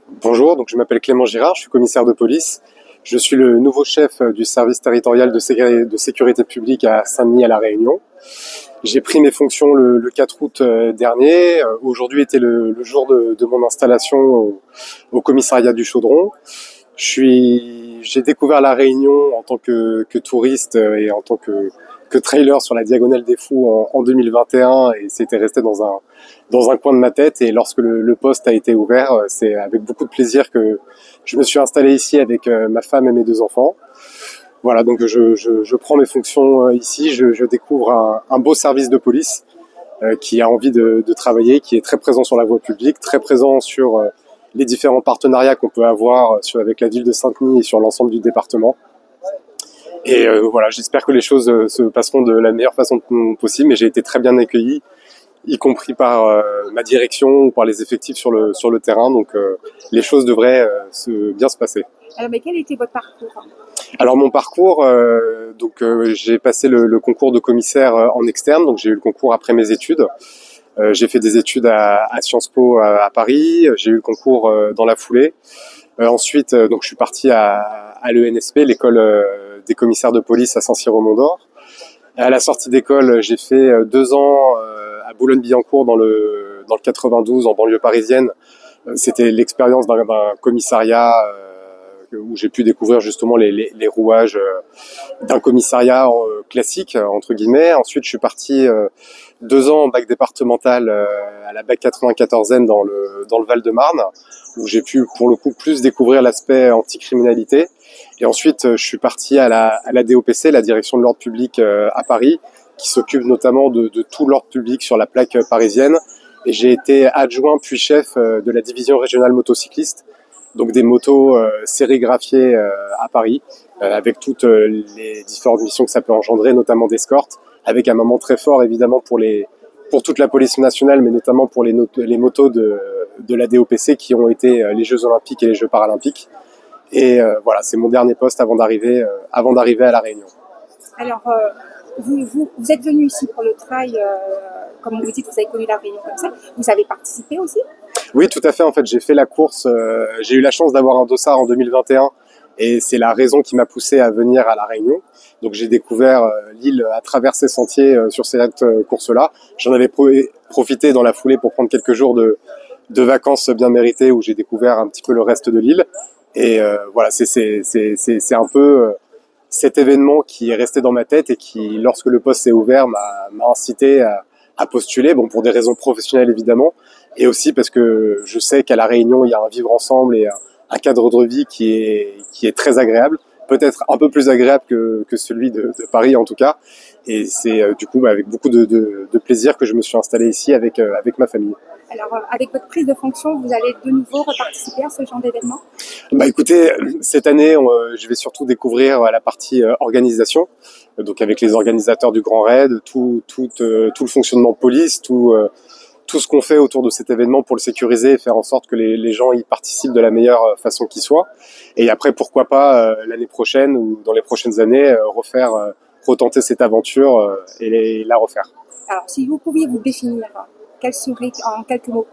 Bonjour, donc je m'appelle Clément Girard, je suis commissaire de police. Je suis le nouveau chef du service territorial de sécurité publique à Saint-Denis à La Réunion. J'ai pris mes fonctions le 4 août dernier. Aujourd'hui était le jour de mon installation au commissariat du Chaudron. J'ai découvert La Réunion en tant que touriste et en tant que trailer sur la Diagonale des Fous en 2021 et c'était resté dans un coin de ma tête. Et lorsque le poste a été ouvert, c'est avec beaucoup de plaisir que je me suis installé ici avec ma femme et mes deux enfants. Voilà, donc je prends mes fonctions ici, je découvre un beau service de police qui a envie de travailler, qui est très présent sur la voie publique, très présent sur les différents partenariats qu'on peut avoir avec la ville de Saint-Denis et sur l'ensemble du département. Et voilà, j'espère que les choses se passeront de la meilleure façon possible, mais j'ai été très bien accueilli, y compris par ma direction ou par les effectifs sur le terrain, donc les choses devraient bien se passer. Alors, mais quel était votre parcours? Alors mon parcours, j'ai passé le concours de commissaire en externe, donc j'ai eu le concours après mes études. J'ai fait des études à Sciences Po à Paris, j'ai eu le concours dans la foulée. Ensuite, donc je suis parti à l'ENSP, l'école des commissaires de police à Saint-Cyr-au-Mont-d'Or. À la sortie d'école, j'ai fait 2 ans à Boulogne-Billancourt dans le 92 en banlieue parisienne. C'était l'expérience d'un commissariat où j'ai pu découvrir justement les rouages d'un commissariat classique entre guillemets. Ensuite, je suis parti 2 ans en bac départemental à la bac 94N dans le Val-de-Marne, où j'ai pu pour le coup plus découvrir l'aspect anticriminalité. Et ensuite, je suis parti à la DOPC, la direction de l'ordre public à Paris, qui s'occupe notamment de tout l'ordre public sur la plaque parisienne. Et j'ai été adjoint puis chef de la division régionale motocycliste, donc des motos sérigraphiées à Paris, avec toutes les différentes missions que ça peut engendrer, notamment d'escorte, avec un moment très fort évidemment pour toute la police nationale, mais notamment pour les motos de la DOPC qui ont été les Jeux Olympiques et les Jeux Paralympiques. Et voilà, c'est mon dernier poste avant d'arriver à La Réunion. Alors, vous êtes venu ici pour le trail, comme vous dites, vous avez connu La Réunion comme ça. Vous avez participé aussi? Oui, tout à fait. En fait, j'ai fait la course. J'ai eu la chance d'avoir un dossard en 2021 et c'est la raison qui m'a poussé à venir à La Réunion. Donc, j'ai découvert l'île à travers ces sentiers sur cette course-là. J'en avais profité dans la foulée pour prendre quelques jours de vacances bien méritées où j'ai découvert un petit peu le reste de l'île. Et voilà, c'est un peu cet événement qui est resté dans ma tête et qui, lorsque le poste s'est ouvert, m'a incité à postuler. Bon, pour des raisons professionnelles évidemment, et aussi parce que je sais qu'à La Réunion, il y a un vivre ensemble et un cadre de vie qui est très agréable, peut-être un peu plus agréable que celui de Paris en tout cas. Et c'est du coup avec beaucoup de plaisir que je me suis installé ici avec ma famille. Alors, avec votre prise de fonction, vous allez de nouveau reparticiper à ce genre d'événement? Bah écoutez, cette année, je vais surtout découvrir la partie organisation, donc avec les organisateurs du Grand Raid, tout le fonctionnement police, tout ce qu'on fait autour de cet événement pour le sécuriser et faire en sorte que les gens y participent de la meilleure façon qui soit. Et après, pourquoi pas l'année prochaine ou dans les prochaines années retenter cette aventure et la refaire. Alors, si vous pouviez vous définir, quel serait en quelques mots?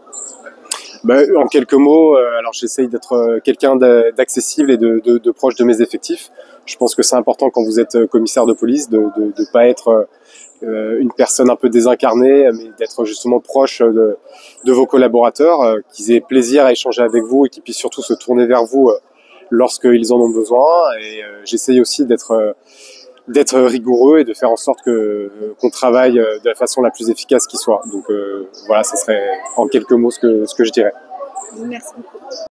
En quelques mots, alors j'essaye d'être quelqu'un d'accessible et de proche de mes effectifs. Je pense que c'est important quand vous êtes commissaire de police de pas être une personne un peu désincarnée, mais d'être justement proche de vos collaborateurs, qu'ils aient plaisir à échanger avec vous et qu'ils puissent surtout se tourner vers vous lorsqu'ils en ont besoin. Et j'essaye aussi d'être rigoureux et de faire en sorte qu'on travaille de la façon la plus efficace qui soit. Donc voilà, ce serait en quelques mots ce que je dirais. Merci beaucoup.